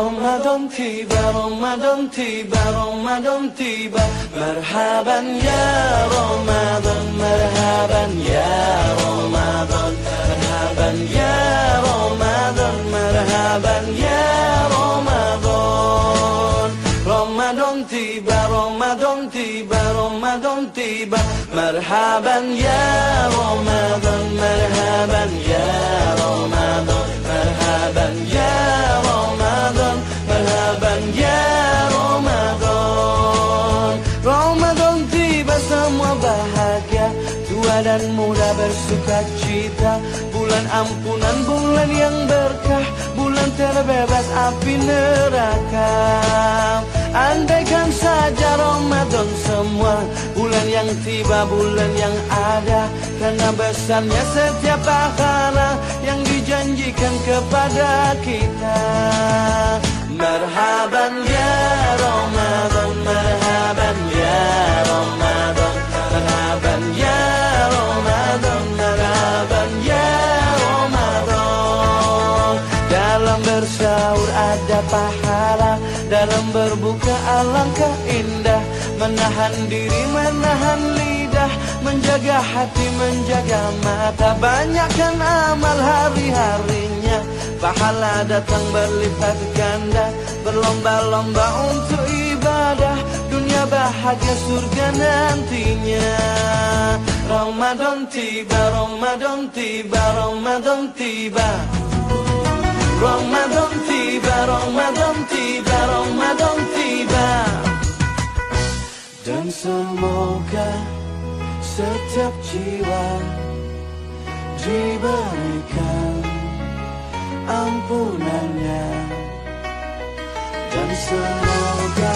Ramadan tiba, Ramadan tiba, Ramadan tiba. Marhaban ya Ramadan, marhaban ya Ramadan, marhaban ya Ramadan, marhaban ya Ramadan. Ramadan tiba, Ramadan tiba, Ramadan tiba. Marhaban ya Ramadan, marhaban ya Ramadan, marhaban ya Ramadan, marhaban ya Ramadan. Ramadan tiba, semua bahagia, tua dan muda bersuka cita. Bulan ampunan, bulan yang berkah, bulan terbebas api neraka. Andaikan saja Ramadan semua, bulan yang tiba, bulan yang ada. Karena besarnya setiap pahala yang dijanjikan kepada kita. Marhaban ya Ramadan, marhaban ya Ramadan, marhaban ya Ramadan, marhaban ya Ramadan. Dalam bersahur ada pahala, dalam berbuka alangkah indah. Menahan diri, menahan lidah, menjaga hati, menjaga mata. Banyakkan amal hari-harinya, pahala datang berlipat ganda. Berlomba-lomba untuk ibadah, dunia bahagia surga nantinya. Ramadan tiba, Ramadan tiba, Ramadan tiba. Ramadan tiba, Ramadan tiba, Ramadan tiba. Dan semoga setiap jiwa diberikan ampunannya. Dan semoga